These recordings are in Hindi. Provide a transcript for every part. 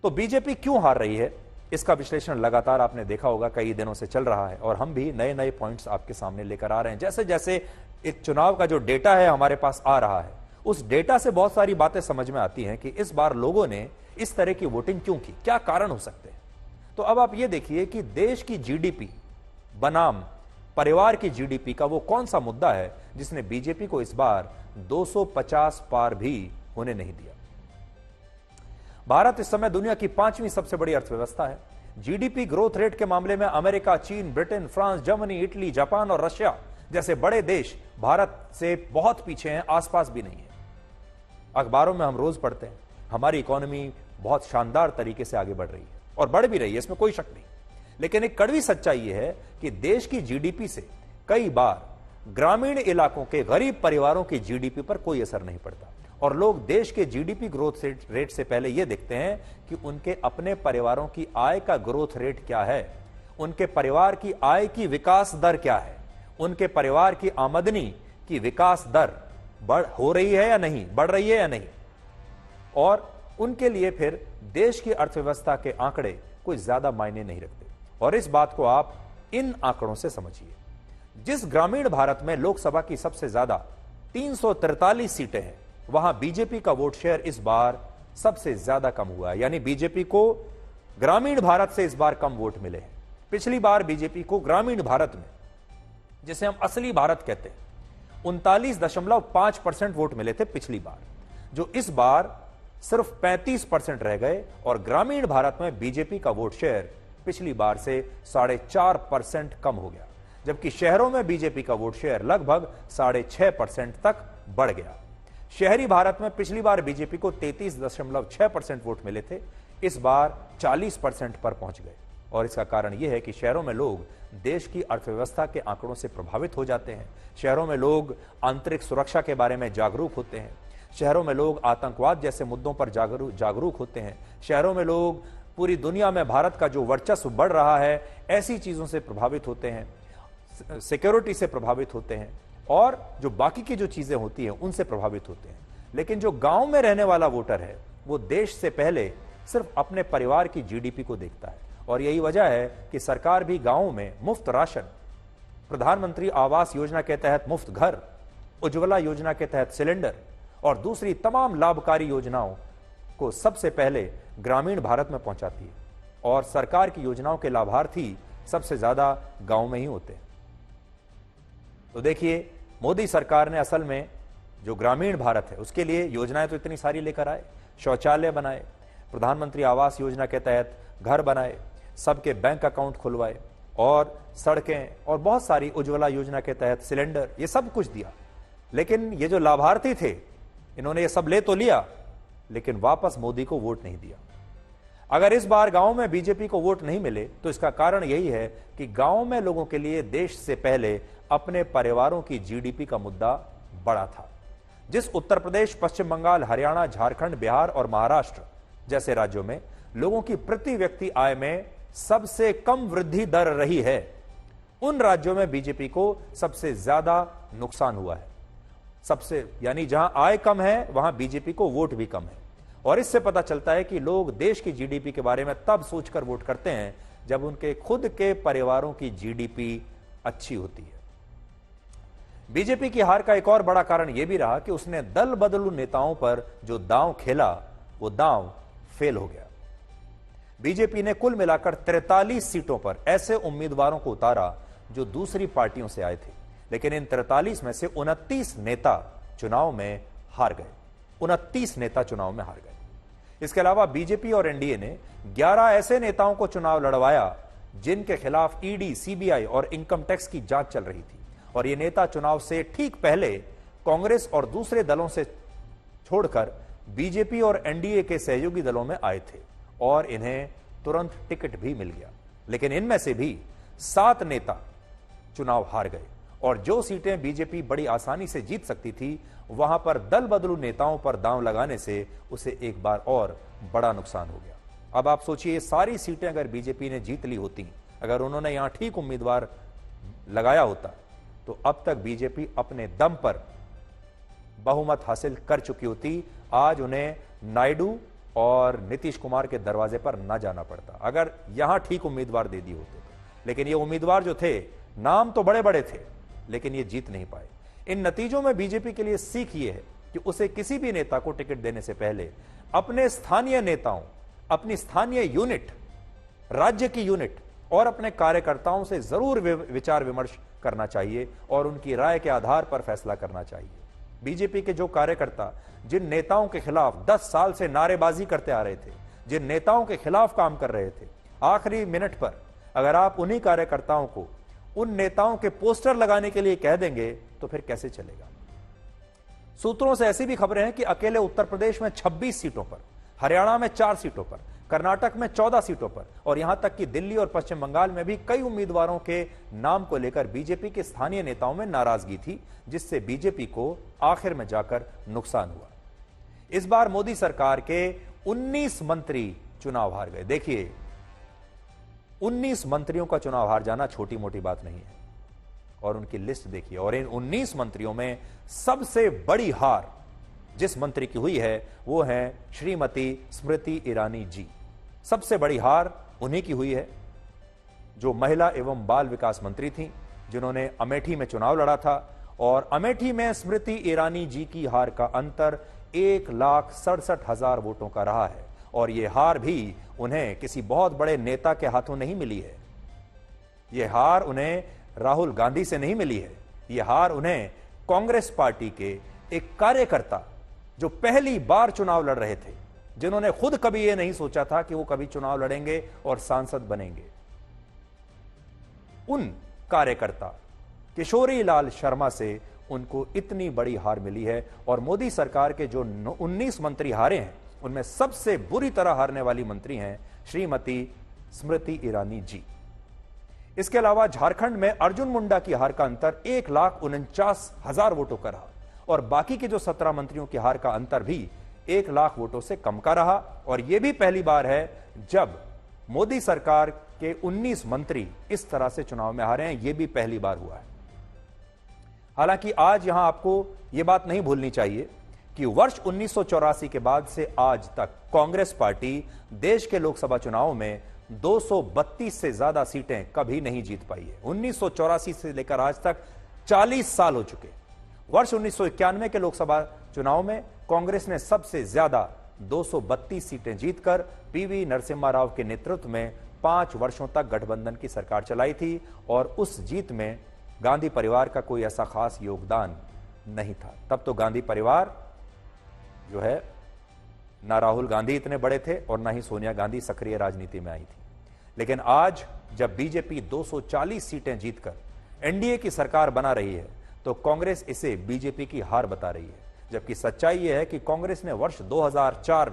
तो बीजेपी क्यों हार रही है, इसका विश्लेषण लगातार आपने देखा होगा कई दिनों से चल रहा है और हम भी नए नए पॉइंट्स आपके सामने लेकर आ रहे हैं। जैसे जैसे एक चुनाव का जो डेटा है हमारे पास आ रहा है, उस डेटा से बहुत सारी बातें समझ में आती हैं कि इस बार लोगों ने इस तरह की वोटिंग क्यों की, क्या कारण हो सकते हैं। तो अब आप ये देखिए कि देश की जीडीपी बनाम परिवार की जीडीपी का वो कौन सा मुद्दा है जिसने बीजेपी को इस बार 250 पार भी होने नहीं दिया। भारत इस समय दुनिया की 5वीं सबसे बड़ी अर्थव्यवस्था है। जीडीपी ग्रोथ रेट के मामले में अमेरिका, चीन, Britain, France, Germany, Italy, Japan और रशिया जैसे बड़े देश भारत से बहुत पीछे हैं, आसपास भी नहीं है। अखबारों में हम रोज पढ़ते हैं हमारी इकोनॉमी बहुत शानदार तरीके से आगे बढ़ रही है और बढ़ भी रही है, इसमें कोई शक नहीं। लेकिन एक कड़वी सच्चाई यह है कि देश की जीडीपी से कई बार ग्रामीण इलाकों के गरीब परिवारों की जीडीपी पर कोई असर नहीं पड़ता और लोग देश के जीडीपी ग्रोथ रेट से पहले यह देखते हैं कि उनके अपने परिवारों की आय का ग्रोथ रेट क्या है, उनके परिवार की आय की विकास दर क्या है, उनके परिवार की आमदनी की विकास दर हो रही है या नहीं, बढ़ रही है या नहीं। और उनके लिए फिर देश की अर्थव्यवस्था के आंकड़े कोई ज्यादा मायने नहीं रखते। और इस बात को आप इन आंकड़ों से समझिए। जिस ग्रामीण भारत में लोकसभा की सबसे ज्यादा 343 सीटें हैं, वहां बीजेपी का वोट शेयर इस बार सबसे ज्यादा कम हुआ है। यानी बीजेपी को ग्रामीण भारत से इस बार कम वोट मिले हैं। पिछली बार बीजेपी को ग्रामीण भारत में, जिसे हम असली भारत कहते हैं, 39.5% वोट मिले थे पिछली बार, जो इस बार सिर्फ 35% रह गए और ग्रामीण भारत में बीजेपी का वोट शेयर पिछली बार से 4.5% कम हो गया, जबकि शहरों में बीजेपी का वोट शेयर लगभग 6.5% तक बढ़ गया। शहरी भारत में पिछली बार बीजेपी को 33.6% वोट मिले थे, इस बार 40% पर पहुंच गए। और इसका कारण यह है कि शहरों में लोग देश की अर्थव्यवस्था के आंकड़ों से प्रभावित हो जाते हैं, शहरों में लोग आंतरिक सुरक्षा के बारे में जागरूक होते हैं, शहरों में लोग आतंकवाद जैसे मुद्दों पर जागरूक होते हैं, शहरों में लोग पूरी दुनिया में भारत का जो वर्चस्व बढ़ रहा है ऐसी चीजों से प्रभावित होते हैं, सिक्योरिटी से प्रभावित होते हैं और जो बाकी की जो चीजें होती हैं उनसे प्रभावित होते हैं। लेकिन जो गांव में रहने वाला वोटर है वो देश से पहले सिर्फ अपने परिवार की जीडीपी को देखता है और यही वजह है कि सरकार भी गांवों में मुफ्त राशन, प्रधानमंत्री आवास योजना के तहत मुफ्त घर, उज्ज्वला योजना के तहत सिलेंडर और दूसरी तमाम लाभकारी योजनाओं को सबसे पहले ग्रामीण भारत में पहुंचाती है और सरकार की योजनाओं के लाभार्थी सबसे ज्यादा गांव में ही होते हैं। तो देखिए, मोदी सरकार ने असल में जो ग्रामीण भारत है उसके लिए योजनाएं तो इतनी सारी लेकर आए, शौचालय बनाए, प्रधानमंत्री आवास योजना के तहत घर बनाए, सबके बैंक अकाउंट खुलवाए और सड़कें और बहुत सारी उज्ज्वला योजना के तहत सिलेंडर, ये सब कुछ दिया। लेकिन ये जो लाभार्थी थे इन्होंने ये सब ले तो लिया लेकिन वापस मोदी को वोट नहीं दिया। अगर इस बार गांव में बीजेपी को वोट नहीं मिले तो इसका कारण यही है कि गांव में लोगों के लिए देश से पहले अपने परिवारों की जीडीपी का मुद्दा बड़ा था। जिस उत्तर प्रदेश, पश्चिम बंगाल, हरियाणा, झारखंड, बिहार और महाराष्ट्र जैसे राज्यों में लोगों की प्रति व्यक्ति आय में सबसे कम वृद्धि दर रही है, उन राज्यों में बीजेपी को सबसे ज्यादा नुकसान हुआ है। यानी जहां आय कम है वहां बीजेपी को वोट भी कम है। और इससे पता चलता है कि लोग देश की जीडीपी के बारे में तब सोचकर वोट करते हैं जब उनके खुद के परिवारों की जीडीपी अच्छी होती है। बीजेपी की हार का एक और बड़ा कारण यह भी रहा कि उसने दल बदलू नेताओं पर जो दांव खेला वो दांव फेल हो गया। बीजेपी ने कुल मिलाकर 43 सीटों पर ऐसे उम्मीदवारों को उतारा जो दूसरी पार्टियों से आए थे, लेकिन इन 43 में से 29 नेता चुनाव में हार गए। 29 नेता चुनाव में हार गए। इसके अलावा बीजेपी और एनडीए ने 11 ऐसे नेताओं को चुनाव लड़वाया जिनके खिलाफ ईडी, सीबीआई और इनकम टैक्स की जांच चल रही थी और ये नेता चुनाव से ठीक पहले कांग्रेस और दूसरे दलों से छोड़कर बीजेपी और एनडीए के सहयोगी दलों में आए थे और इन्हें तुरंत टिकट भी मिल गया। लेकिन इनमें से भी 7 नेता चुनाव हार गए और जो सीटें बीजेपी बड़ी आसानी से जीत सकती थी वहां पर दल बदलू नेताओं पर दांव लगाने से उसे एक बार और बड़ा नुकसान हो गया। अब आप सोचिए, ये सारी सीटें अगर बीजेपी ने जीत ली होती, अगर उन्होंने यहां ठीक उम्मीदवार लगाया होता, तो अब तक बीजेपी अपने दम पर बहुमत हासिल कर चुकी होती। आज उन्हें नायडू और नीतीश कुमार के दरवाजे पर ना जाना पड़ता, अगर यहां ठीक उम्मीदवार दे दिए होते तो। लेकिन ये उम्मीदवार जो थे, नाम तो बड़े बड़े थे, लेकिन ये जीत नहीं पाए। इन नतीजों में बीजेपी के लिए सीख ये है कि उसे किसी भी नेता को टिकट देने से पहले अपने स्थानीय नेताओं, अपनी स्थानीय यूनिट, राज्य की यूनिट और अपने कार्यकर्ताओं से जरूर विचार विमर्श करना चाहिए और उनकी राय के आधार पर फैसला करना चाहिए। बीजेपी के जो कार्यकर्ता जिन नेताओं के खिलाफ 10 साल से नारेबाजी करते आ रहे थे, जिन नेताओं के खिलाफ काम कर रहे थे, आखिरी मिनट पर अगर आप उन्हीं कार्यकर्ताओं को उन नेताओं के पोस्टर लगाने के लिए कह देंगे तो फिर कैसे चलेगा। सूत्रों से ऐसी भी खबरें हैं कि अकेले उत्तर प्रदेश में 26 सीटों पर, हरियाणा में 4 सीटों पर, कर्नाटक में 14 सीटों पर और यहां तक कि दिल्ली और पश्चिम बंगाल में भी कई उम्मीदवारों के नाम को लेकर बीजेपी के स्थानीय नेताओं में नाराजगी थी, जिससे बीजेपी को आखिर में जाकर नुकसान हुआ। इस बार मोदी सरकार के 19 मंत्री चुनाव हार गए। देखिए, 19 मंत्रियों का चुनाव हार जाना छोटी मोटी बात नहीं है। और उनकी लिस्ट देखिए, और इन 19 मंत्रियों में सबसे बड़ी हार जिस मंत्री की हुई है वो है श्रीमती स्मृति ईरानी जी। सबसे बड़ी हार उन्हीं की हुई है, जो महिला एवं बाल विकास मंत्री थी, जिन्होंने अमेठी में चुनाव लड़ा था। और अमेठी में स्मृति ईरानी जी की हार का अंतर 1,67,000 वोटों का रहा है। और यह हार भी उन्हें किसी बहुत बड़े नेता के हाथों नहीं मिली है। यह हार उन्हें राहुल गांधी से नहीं मिली है। यह हार उन्हें कांग्रेस पार्टी के एक कार्यकर्ता, जो पहली बार चुनाव लड़ रहे थे, जिन्होंने खुद कभी यह नहीं सोचा था कि वो कभी चुनाव लड़ेंगे और सांसद बनेंगे, उन कार्यकर्ता किशोरी लाल शर्मा से उनको इतनी बड़ी हार मिली है। और मोदी सरकार के जो 19 मंत्री हारे हैं, उनमें सबसे बुरी तरह हारने वाली मंत्री हैं श्रीमती स्मृति ईरानी जी। इसके अलावा झारखंड में अर्जुन मुंडा की हार का अंतर 1,49,000 वोटों का रहा और बाकी के जो 17 मंत्रियों की हार का अंतर भी 1 लाख वोटों से कम का रहा। और यह भी पहली बार है जब मोदी सरकार के 19 मंत्री इस तरह से चुनाव में हारे हैं। यह भी पहली बार हुआ है। हालांकि आज यहां आपको यह बात नहीं भूलनी चाहिए कि वर्ष 1984 के बाद से आज तक कांग्रेस पार्टी देश के लोकसभा चुनाव में 232 से ज्यादा सीटें कभी नहीं जीत पाई है। 1984 से लेकर आज तक 40 साल हो चुके। वर्ष 1991 के लोकसभा चुनाव में कांग्रेस ने सबसे ज्यादा 232 सीटें जीतकर पीवी नरसिम्हा राव के नेतृत्व में 5 वर्षों तक गठबंधन की सरकार चलाई थी। और उस जीत में गांधी परिवार का कोई ऐसा खास योगदान नहीं था। तब तो गांधी परिवार जो है, ना राहुल गांधी इतने बड़े थे और ना ही सोनिया गांधी सक्रिय राजनीति में आई थी। लेकिन आज जब बीजेपी 240 सीटें जीतकर एनडीए की सरकार बना रही है, तो कांग्रेस इसे बीजेपी की हार बता रही है। जबकि सच्चाई यह है कि कांग्रेस ने वर्ष 2004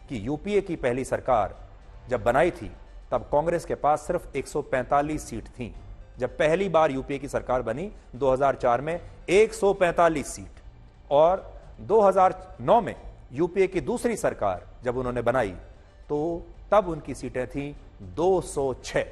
की यूपीए की पहली सरकार जब बनाई थी, तब कांग्रेस के पास सिर्फ 145 सीट थी। जब पहली बार यूपीए की सरकार बनी 2004 में 145 सीट, और 2009 में यूपीए की दूसरी सरकार जब उन्होंने बनाई तो तब उनकी सीटें थी 206।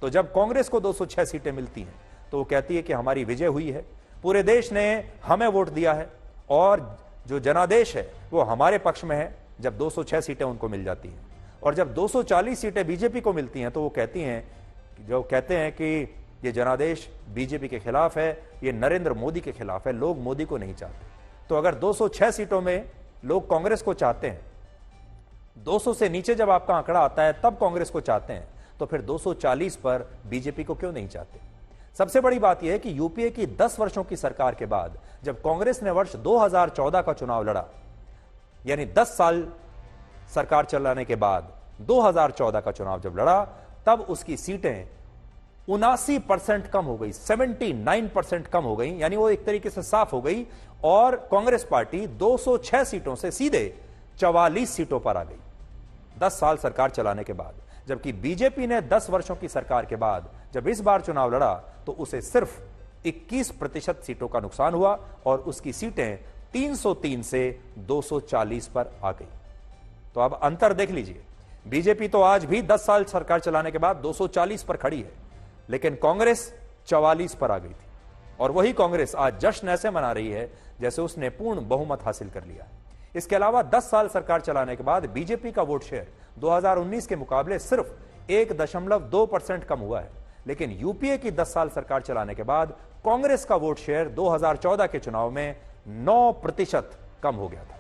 तो जब कांग्रेस को 206 सीटें मिलती हैं तो वो कहती है कि हमारी विजय हुई है, पूरे देश ने हमें वोट दिया है और जो जनादेश है वो हमारे पक्ष में है। जब 206 सीटें उनको मिल जाती हैं और जब 240 सीटें बीजेपी को मिलती हैं तो वो कहती हैं, जो कहते हैं कि ये जनादेश बीजेपी के खिलाफ है, ये नरेंद्र मोदी के खिलाफ है, लोग मोदी को नहीं चाहते। तो अगर 206 सीटों में लोग कांग्रेस को चाहते हैं, 200 से नीचे जब आपका आंकड़ा आता है तब कांग्रेस को चाहते हैं, तो फिर 240 पर बीजेपी को क्यों नहीं चाहते। सबसे बड़ी बात यह है कि यूपीए की 10 वर्षों की सरकार के बाद जब कांग्रेस ने वर्ष 2014 का चुनाव लड़ा, यानी 10 साल सरकार चलाने के बाद 2014 का चुनाव जब लड़ा, तब उसकी सीटें 79% कम हो गई, 79% कम हो गई, यानी वो एक तरीके से साफ हो गई। और कांग्रेस पार्टी 206 सीटों से सीधे 44 सीटों पर आ गई 10 साल सरकार चलाने के बाद। जबकि बीजेपी ने 10 वर्षों की सरकार के बाद जब इस बार चुनाव लड़ा तो उसे सिर्फ 21% सीटों का नुकसान हुआ और उसकी सीटें 303 से 240 पर आ गई। तो अब अंतर देख लीजिए, बीजेपी तो आज भी 10 साल सरकार चलाने के बाद 240 पर खड़ी है, लेकिन कांग्रेस 44 पर आ गई थी। और वही कांग्रेस आज जश्न ऐसे मना रही है जैसे उसने पूर्ण बहुमत हासिल कर लिया। इसके अलावा 10 साल सरकार चलाने के बाद बीजेपी का वोट शेयर 2019 के मुकाबले सिर्फ 1.2% कम हुआ है। लेकिन यूपीए की 10 साल सरकार चलाने के बाद कांग्रेस का वोट शेयर 2014 के चुनाव में 9% कम हो गया था।